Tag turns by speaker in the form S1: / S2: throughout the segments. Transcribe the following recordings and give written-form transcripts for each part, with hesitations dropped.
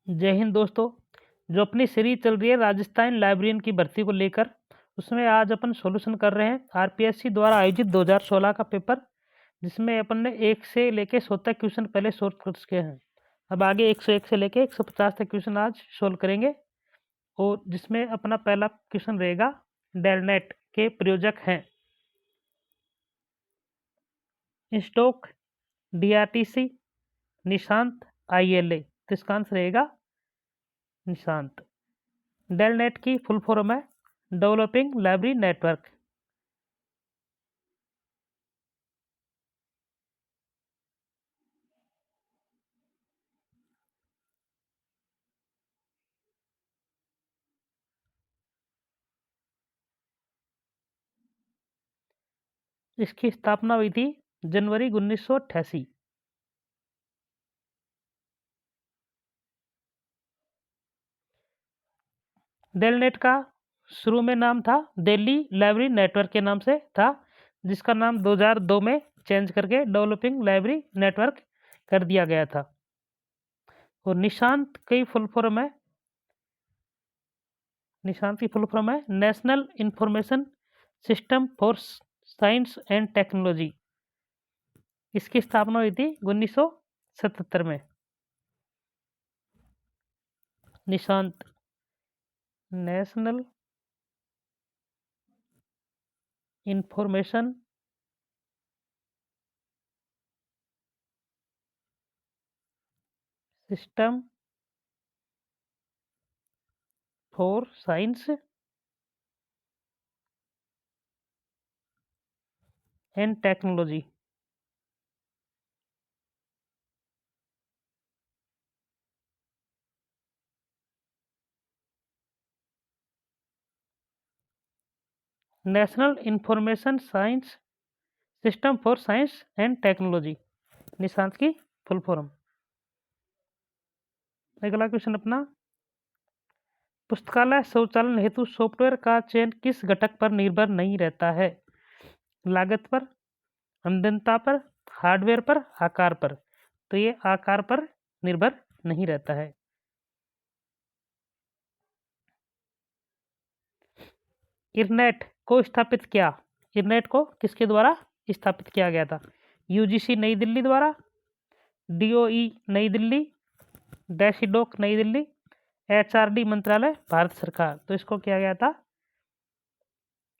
S1: जय हिंद दोस्तों। जो अपनी सीरीज चल रही है राजस्थान लाइब्रेरियन की भर्ती को लेकर, उसमें आज अपन सॉल्यूशन कर रहे हैं आरपीएससी द्वारा आयोजित 2016 का पेपर, जिसमें अपन ने 1 से लेके 100 तक क्वेश्चन पहले सोल्व कर चुके हैं। अब आगे 101 से लेके 150 तक क्वेश्चन आज सोल्व करेंगे, और जिसमें अपना पहला क्वेश्चन रहेगा डेलनेट के प्रयोजक हैं इंस्टॉक, डीआरटीसी, निशांत, आईएलए। तो इसका आंसर रहेगा निशांत। डेलनेट की फुल फॉर्म है डेवलपिंग लाइब्रेरी नेटवर्क। इसकी स्थापना हुई थी जनवरी 1988। डेलनेट का शुरू में नाम था दिल्ली लाइब्रेरी नेटवर्क के नाम से था, जिसका नाम 2002 में चेंज करके डेवलपिंग लाइब्रेरी नेटवर्क कर दिया गया था। और निशांत की फुल फॉर्म है national information system for science and technology. इसकी स्थापना हुई थी 1977 में। Nishant national information system for science and technology. National information science system for science and technology, Nishant की फुल फॉर्म। अगला क्वेश्चन अपना, पुस्तकालय शौचालन हेतु सॉफ्टवेयर का चयन किस घटक पर निर्भर नहीं रहता है? लागत पर, अनंतता पर, हार्डवेयर पर, आकार पर। तो ये आकार पर निर्भर नहीं रहता है। इरनेट को स्थापित किया, इरनेट को किसके द्वारा स्थापित किया गया था? यूजीसी नई दिल्ली द्वारा, डीओई नई दिल्ली, डैशिडोक नई दिल्ली, एचआरडी मंत्रालय भारत सरकार। तो इसको किया गया था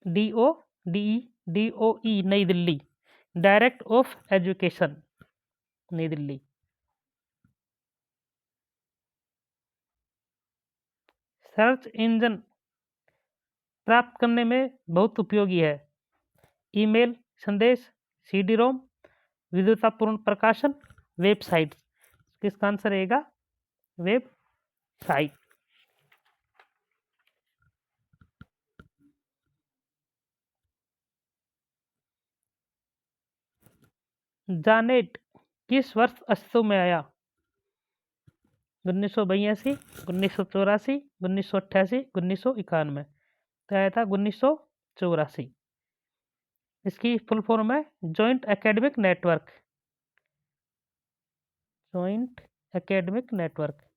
S1: डीओई नई दिल्ली, डायरेक्ट ऑफ एजुकेशन नई दिल्ली। सर्च इंजन प्राप्त करने में बहुत उपयोगी है। ईमेल संदेश, सीडी रोम, विद्वतापूर्ण प्रकाशन, वेबसाइट। किसका आंसर रहेगा वेबसाइट। जानेट किस वर्ष अस्तित्व में आया? 1982, 1984, 1988, 1991। तो आया था 1984। इसकी फुल फॉर्म है joint academic network. Joint academic network.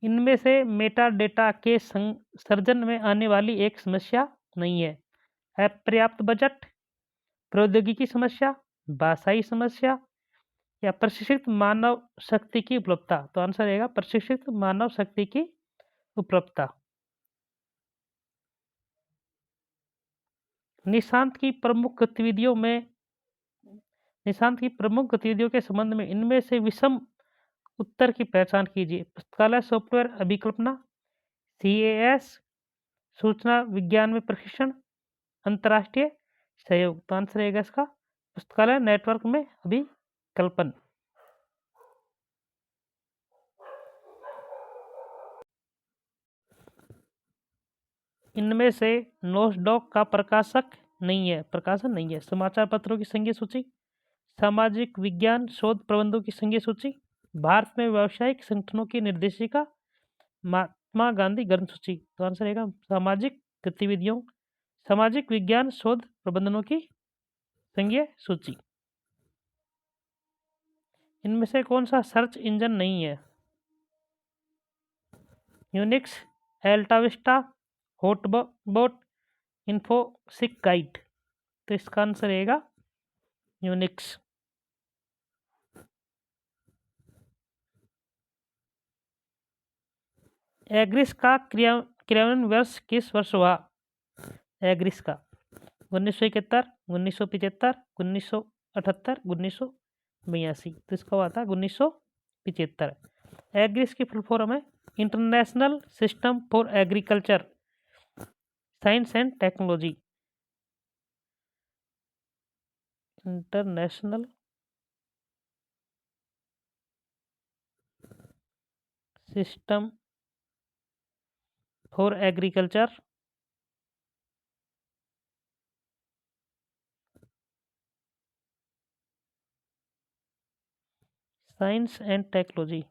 S1: इनमें से मेटा डेटा के सर्जन में आने वाली एक समस्या नहीं है। अपर्याप्त बजट, प्रौद्योगिकी समस्या, भाषाई समस्या, या प्रशिक्षित मानव शक्ति की उपलब्धता। तो आंसर रहेगा प्रशिक्षित मानव शक्ति की उपलब्धता। निशांत की प्रमुख गतिविधियों के संबंध में इनमें से विषम उत्तर की पहचान कीजिए। पुस्तकालय सॉफ्टवेयर अभिकल्पना, सीएएस, सूचना विज्ञान में प्रशिक्षण, अंतर्राष्ट्रीय सहयोग। तो आंसर रहेगा इसका पुस्तकालय नेटवर्क में अभिकल्पन। इनमें से नोस्डॉक का प्रकाशन नहीं है। समाचार पत्रों की संघीय सूची, सामाजिक विज्ञान शोध प्रबंधों की संघीय सूची, भारत में व्यावसायिक संगठनों की निर्देशिका महात्मा गांधी ग्रंथ सूची। तो आंसर रहेगा सामाजिक गतिविधियों, सामाजिक विज्ञान शोध प्रबंधनों की संघीय सूची। इनमें से कौन सा सर्च इंजन नहीं है? Unix, AltaVista, HotBot, Infoseek guide. तो इसका आंसर रहेगा यूनिक्स। एग्रिस का क्रियान्वयन वर्ष किस वर्ष हुआ? एग्रिस का 1971, 1975, 1978, 1982। तो इसका हुआ था 1975। एग्रिस की फुल फॉर्म है international system for agriculture science and technology. International system for agriculture science and technology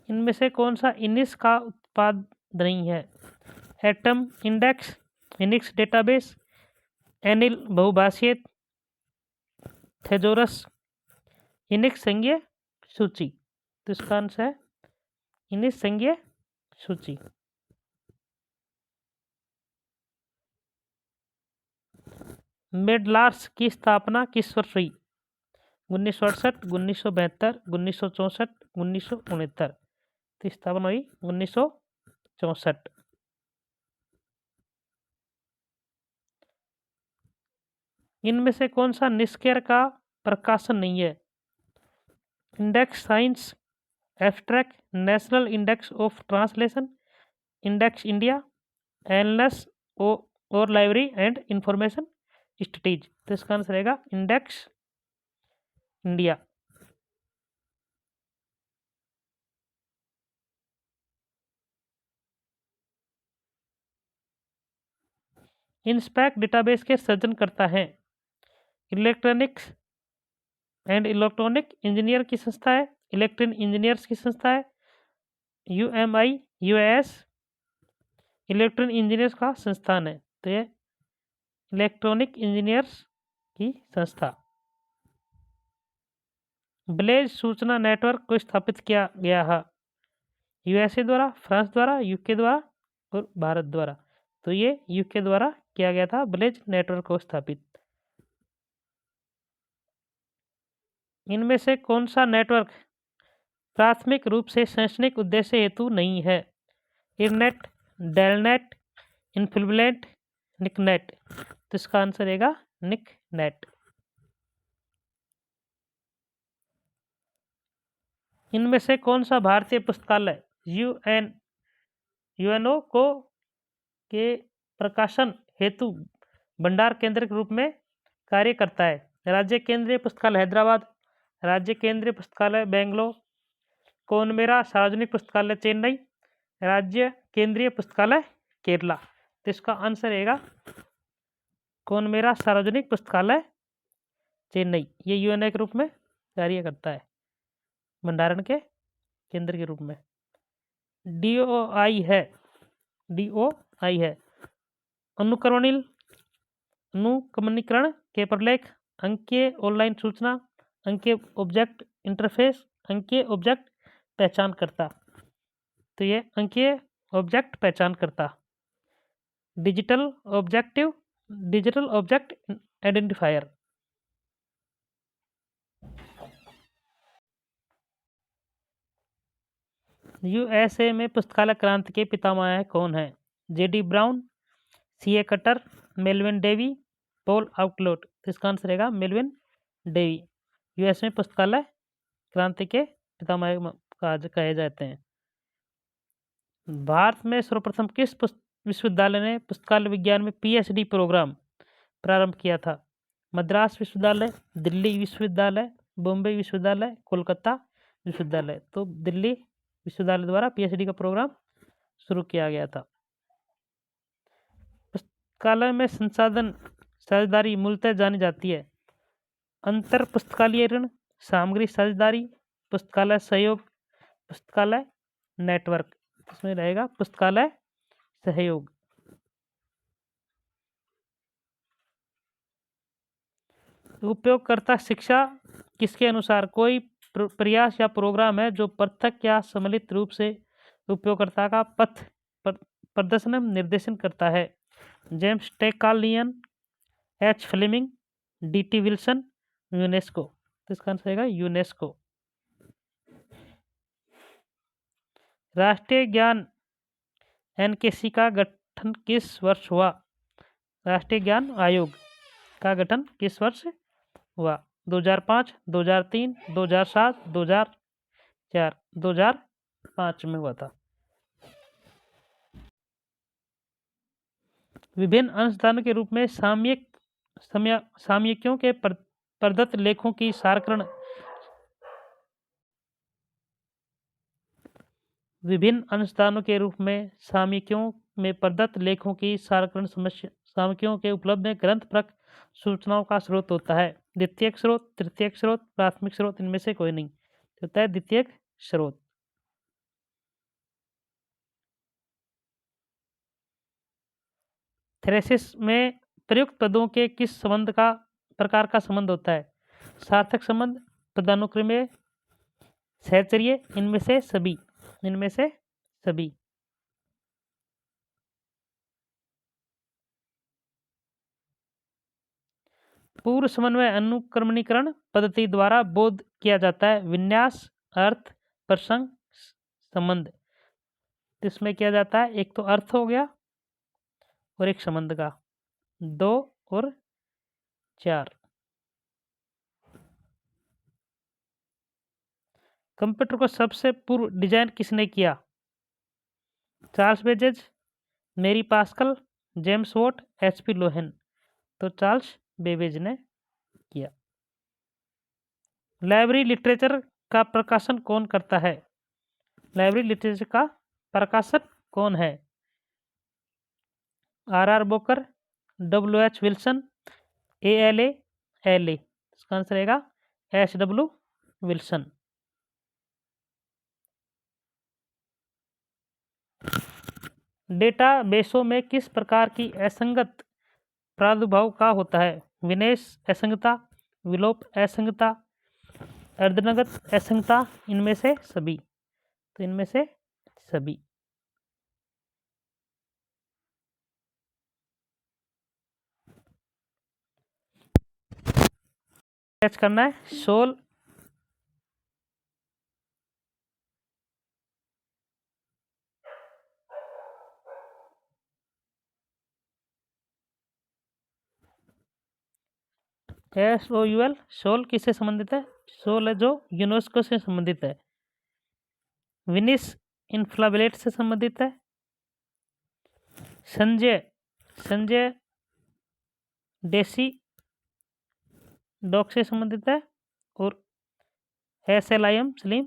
S1: इनमें से कौन सा इनिक्स का उत्पाद नहीं है? एटम इंडेक्स, इनिक्स डेटाबेस, एनिल बहुभाषित, थेजोरस, इनिक्स संघीय सूची। तो इसका आंसर है इनिक्स संघीय सूची। मेडलार्स की स्थापना किस वर्ष हुई? 1968, 1972, 1964, 1969। तो स्थापना हुई 1964। इनमें से कौन सा निष्क्रिय का प्रकाशन नहीं है? Index science, abstract, national index of translation, index India, LS और लाइब्रेरी एंड इंफॉर्मेशन स्टडीज। तो इसका आंसर रहेगा इंडेक्स इंडिया। इंस्पेक्ट डेटाबेस के सृजन करता है इलेक्ट्रॉनिक्स एंड इलेक्ट्रॉनिक इंजीनियर की संस्था है, इलेक्ट्रॉनिक इंजीनियर्स की संस्था है, यूएमआई यूएस इलेक्ट्रॉनिक इंजीनियर्स का संस्थान है। तो ये इलेक्ट्रॉनिक इंजीनियर्स की संस्था। ब्लेज सूचना नेटवर्क को स्थापित किया गया है यूएसए द्वारा, फ्रांस द्वारा, यूके द्वारा और भारत द्वारा। तो ये यूके द्वारा किया गया था ब्लेज नेटवर्क को स्थापित। इनमें से कौन सा नेटवर्क प्राथमिक रूप से शैक्षणिक उद्देश्य हेतु नहीं है? इरनेट, डेलनेट, इन्फिलनेट, निकनेट। तो इसका आंसर रहेगा निकनेट। इनमें से कौन सा भारतीय पुस्तकालय यूएनओ को के प्रकाशन हेतु भंडार केंद्र के रूप में कार्य करता है? राज्य केंद्रीय पुस्तकालय हैदराबाद, राज्य केंद्रीय पुस्तकालय बेंगलोर, कोनमेरा सार्वजनिक पुस्तकालय चेन्नई, राज्य केंद्रीय पुस्तकालय केरला। तो इसका आंसर रहेगा कोनमेरा सार्वजनिक पुस्तकालय चेन्नई। ये यूएनओ के रूप में कार्य करता है भंडारण के केंद्र के रूप में। डीओआई है अनुक्रमणीकरण के प्रलेख, अंकीय ऑनलाइन सूचना, अंकीय ऑब्जेक्ट इंटरफेस, अंकीय ऑब्जेक्ट पहचानकर्ता। तो ये अंकीय ऑब्जेक्ट पहचानकर्ता, डिजिटल ऑब्जेक्ट आइडेंटिफायर। यूएसए में पुस्तकालय क्रांति के पितामह कौन है? J D Brown, C A Cutter, Melvil Dewey, Paul Otlet. तो इसका आंसर रहेगा मेलविन डेवी। यूएस में पुस्तकालय क्रांति के पितामह कहे जाते हैं। भारत में सर्वप्रथम किस विश्वविद्यालय ने पुस्तकालय विज्ञान में पीएचडी प्रोग्राम प्रारंभ किया था? मद्रास विश्वविद्यालय, दिल्ली विश्वविद्यालय, बॉम्बे विश्वविद्यालय, कोलकाता विश्वविद्यालय। तो दिल्ली विश्वविद्यालय द्वारा पीएचडी का प्रोग्राम शुरू किया गया था। पुस्तकालय में संसाधन साझेदारी मूलतः जानी जाती है अंतर पुस्तकालय ऋण, सामग्री साझेदारी, पुस्तकालय सहयोग, पुस्तकालय नेटवर्क। इसमें रहेगा पुस्तकालय सहयोग। उपयोगकर्ता शिक्षा किसके अनुसार कोई प्रयास या प्रोग्राम है जो पृथक या सम्मिलित रूप से उपयोगकर्ता का पथ प्रदर्शन निर्देशन करता है। जेम्स टेकालियन, H Fleming, D T. Wilson, UNESCO. तो इसका आंसर रहेगा यूनेस्को। राष्ट्रीय ज्ञान एनकेसी का गठन किस वर्ष हुआ? राष्ट्रीय ज्ञान आयोग का गठन किस वर्ष हुआ? 2005, 2003, 2007, 2004। 2005 में हुआ था। विभिन्न अंशदानों के रूप में सामयिकियों के प्रदत्त लेखों की सारकरण। विभिन्न अंशदानों के रूप में सामयिकियों में प्रदत्त लेखों की सारकरण सामयिकियों के उपलब्ध ग्रंथपरक सूचनाओं का स्रोत होता है। द्वितीयक स्रोत, तृतीयक स्रोत, प्राथमिक स्रोत, इनमें से कोई नहीं। होता है द्वितीयक स्रोत। थ्रेसिस में प्रयुक्त पदों के किस संबंध का प्रकार का संबंध होता है? सार्थक संबंध, पदानुक्रमीय, सहचर्य, इनमें से सभी। इनमें से सभी। पूर्व समन्वय अनुक्रमणीकरण पद्धति द्वारा बोध किया जाता है विन्यास, अर्थ, प्रसंग, संबंध। इसमें किया जाता है एक तो अर्थ हो गया और एक संबंध का। 2 और 4। कंप्यूटर को सबसे पूर्व डिजाइन किसने किया? चार्ल्स बेबेज, मेरी पास्कल, जेम्स वॉट, एचपी लोहेन। तो चार्ल्स बेबेज ने किया। लाइब्रेरी लिटरेचर का प्रकाशन कौन करता है? लाइब्रेरी लिटरेचर का प्रकाशक कौन है? आर बोकर, डब्ल्यू.एच. Wilson, ALA, LA. इसका आंसर रहेगा एच.डब्ल्यू. विल्सन। डेटाबेसों में किस प्रकार की असंगत प्रादुर्भाव का होता है? विनेश असंगता, विलोप असंगता, अर्धनगत असंगता, इनमें से सभी। तो इनमें से सभी। कैच करना है सोल। SOUL सोल किससे संबंधित है? सोल है जो यूनेस्को से संबंधित है। विनिस इनफ्लाबलेट से संबंधित है। संजय डेसी डॉक से संबंधित है। और SLIM स्लिम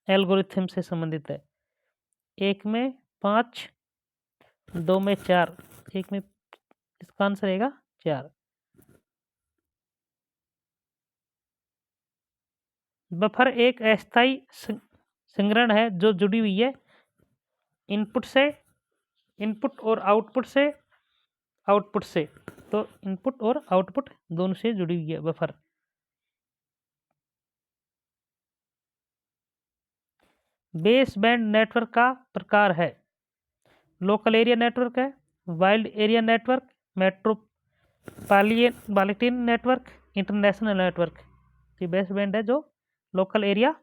S1: एल्गोरिथम से संबंधित है। 1 में 5, 2 में 4। 1 में इसका आंसर रहेगा 4। बफर एक अस्थायी संग्रहण है जो जुड़ी हुई है इनपुट और आउटपुट से। तो इनपुट और आउटपुट दोनों से जुड़ी हुई है बफर। बेस बैंड नेटवर्क का प्रकार है लोकल एरिया नेटवर्क है, wild area network, metropolitan network, international network. ये बेस बैंड है जो लोकल एरिया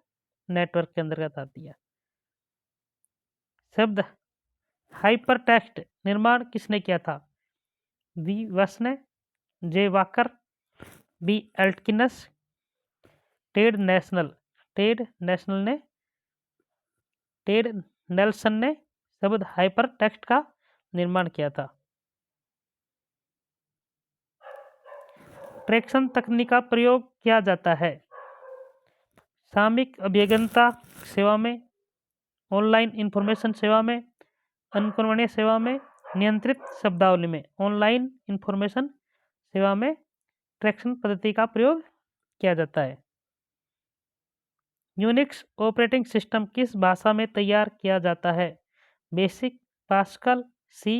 S1: नेटवर्क के अंतर्गत आती है। शब्द हाइपरटेक्स्ट निर्माण किसने किया था? वी वस ने, जे वाकर, बी एल्टकिनस, टेड नेल्सन ने शब्द हाइपरटेक्स्ट का निर्माण किया था। ट्रैक्शन तकनीक का प्रयोग किया जाता है सामयिक अभियंता सेवा में, ऑनलाइन इंफॉर्मेशन सेवा में, अनुक्रमणीय सेवा में, नियंत्रित शब्दावली में, ऑनलाइन इंफॉर्मेशन सेवा में ट्रैक्शन पद्धति का प्रयोग किया जाता है। यूनिक्स ऑपरेटिंग सिस्टम किस भाषा में तैयार किया जाता है? बेसिक, पास्कल, सी,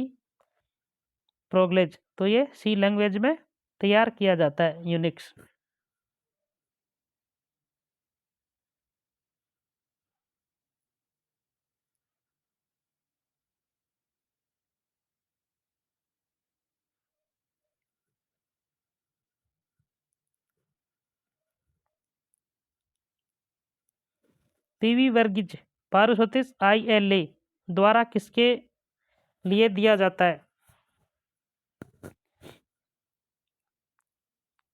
S1: प्रोग्लेज। तो ये सी लैंग्वेज में तैयार किया जाता है यूनिक्स। पीवी वर्गीज पारितोषिक ILA द्वारा किसके लिए दिया जाता है?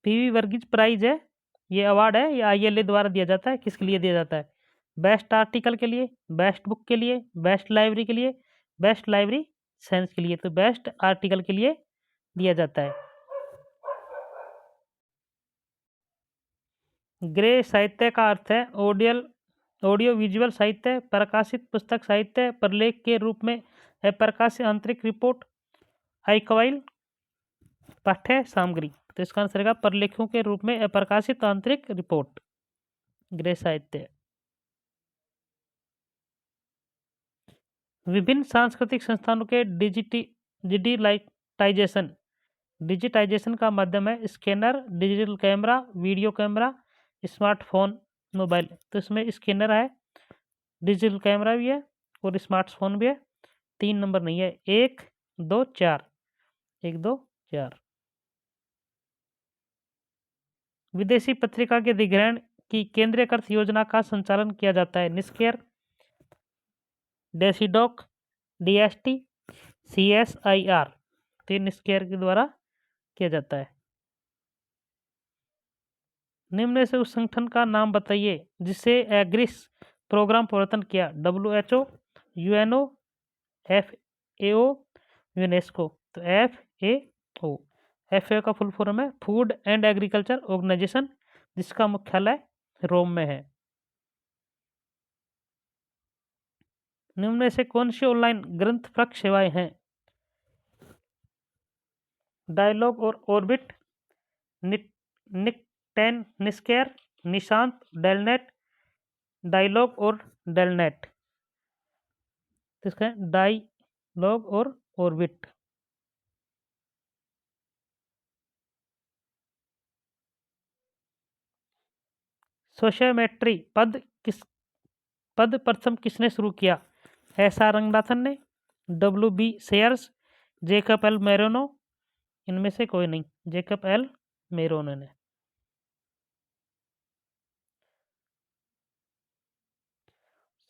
S1: पीवी वर्गीज प्राइज है, ये अवार्ड है, ये ILA द्वारा दिया जाता है। किसके लिए दिया जाता है? बेस्ट आर्टिकल के लिए, बेस्ट बुक के लिए, बेस्ट लाइब्रेरी के लिए, बेस्ट लाइब्रेरी साइंस के लिए। तो बेस्ट आर्टिकल के लिए दिया जाता है। ग्रे साहित्य का अर्थ है ऑडियो विजुअल साहित्य, प्रकाशित पुस्तक साहित्य, प्रलेख के रूप में अप्रकाशित आंतरिक रिपोर्ट, आर्काइवल पाठ्य सामग्री। तो इसका आंसर रहेगा प्रलेखों के रूप में अप्रकाशित आंतरिक रिपोर्ट, ग्रे साहित्य। विभिन्न सांस्कृतिक संस्थानों के डिजिटाइजेशन का माध्यम है scanner, digital camera, video camera, smartphone, mobile. तो इसमें स्कैनर है, डिजिटल कैमरा भी है और स्मार्टफोन भी है। 3 नंबर नहीं है, 1 2 4, 1 2 4। विदेशी पत्रिका के अधिग्रहण की केंद्रीयकृत योजना का संचालन किया जाता है। NISCAIR, DESIDOC, DST, CSIR। तो निस्केयर के द्वारा किया जाता है। निम्न से उस संगठन का नाम बताइए जिसे एग्रिस प्रोग्राम प्रवर्तन किया। WHO, UNO, FAO, UNESCO. तो FAO का फुल फॉर्म है फूड एंड एग्रीकल्चर ऑर्गेनाइजेशन, जिसका मुख्यालय रोम में है। निम्न में से कौन सी ऑनलाइन ग्रंथपरक सेवाएं हैं? डायलॉग और ऑर्बिट, निकटेन, निस्केयर, निशांत, डेलनेट, डायलॉग और डेलनेट। इसका डायलॉग और ऑर्बिट। सोशियोमेट्री पद प्रथम किसने शुरू किया? SR रंगनाथन ने, WB Sayers, Jacob L Moreno. इनमें से कोई नहीं, जेकब एल मेरोनो ने।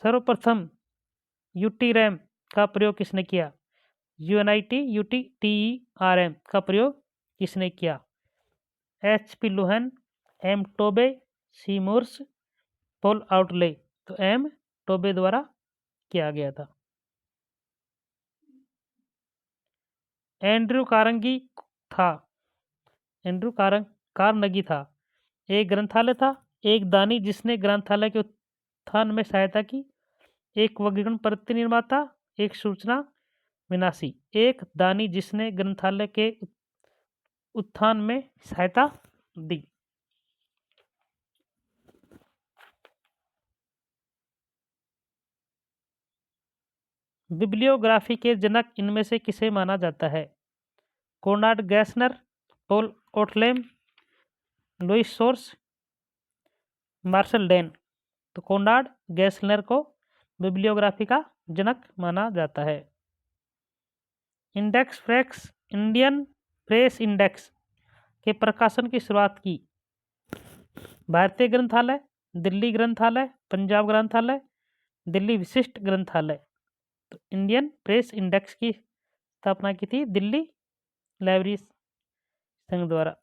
S1: सर्वप्रथम UTRAM का प्रयोग किसने किया? UNIT UTTERM का प्रयोग किसने किया? HP Luhn, M Taube, C Mooers, Paul Otlet. तो M टोबे द्वारा किया गया था। एंड्रू कार्नेगी था। एक ग्रंथालय था, एक दानी जिसने ग्रंथालय के उत्थान में सहायता की, एक वर्गीकरण पद्धति निर्माता, एक सूचना विनाशी। एक दानी जिसने ग्रंथालय के उत्थान में सहायता दी। बिब्लियोग्राफी के जनक इनमें से किसे माना जाता है? Conrad Gesner, Paul Otlet, Louis Shores, Marshall डेन। तो कोनार्ड गैसनर को बिब्लियोग्राफी का जनक माना जाता है। इंडेक्स फ्रेक्स इंडियन प्रेस इंडेक्स के प्रकाशन की शुरुआत की। भारतीय ग्रंथालय, दिल्ली ग्रंथालय, पंजाब ग्रंथालय, दिल्ली विशिष्ट ग्रंथालय। तो इंडियन प्रेस इंडेक्स की स्थापना की थी दिल्ली लाइब्रेरी संघ द्वारा।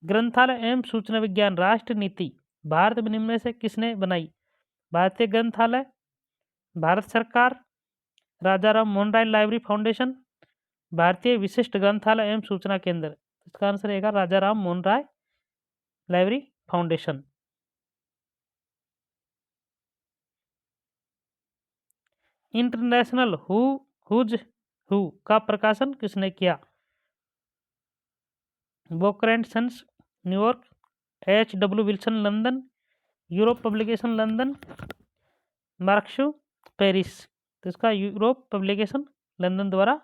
S1: ग्रंथालय एवं सूचना विज्ञान राष्ट्र नीति भारत में निम्न में से किसने बनाई? भारतीय ग्रंथालय, भारत सरकार, राजा राम मोहन राय लाइब्रेरी फाउंडेशन, भारतीय विशिष्ट ग्रंथालय एवं सूचना केंद्र। इसका आंसर रहेगा Raja Ram Mohan Roy library foundation. International who's who का प्रकाशन किसने किया? Walker and Sons New York, H.W. Wilson London, Europe publication London, मार्क्सू पेरिस। तो इसका यूरोप पब्लिकेशन लंदन द्वारा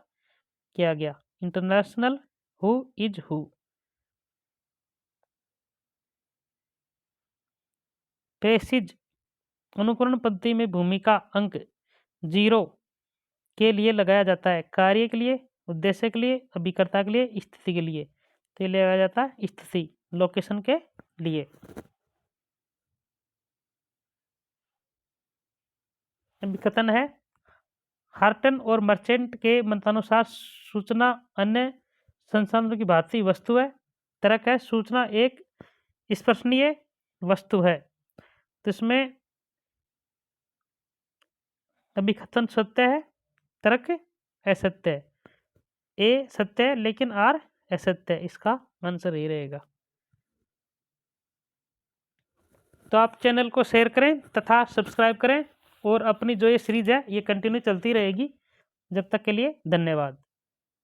S1: किया गया। International who is who. पेसिज अनुकरण पद्धति में भूमिका अंक 0 के लिए लगाया जाता है। कार्य के लिए, उद्देश्य के लिए, अभिकर्ता के लिए, स्थिति के लिए। तो ये लगाया जाता है स्थिति, लोकेशन के लिए। कथन है, हार्टन और मर्चेंट के मतानुसार सूचना अन्य संसाधनों की भांति वस्तु है। तर्क है, सूचना एक स्पर्शनीय वस्तु है। तो इसमें अभिकथन सत्य है, तर्क असत्य है। ए सत्य है लेकिन आर असत्य है। इसका आंसर ये रहेगा। तो आप चैनल को शेयर करें तथा सब्सक्राइब करें और अपनी जो ये सीरीज है ये कंटिन्यू चलती रहेगी। जब तक के लिए धन्यवाद।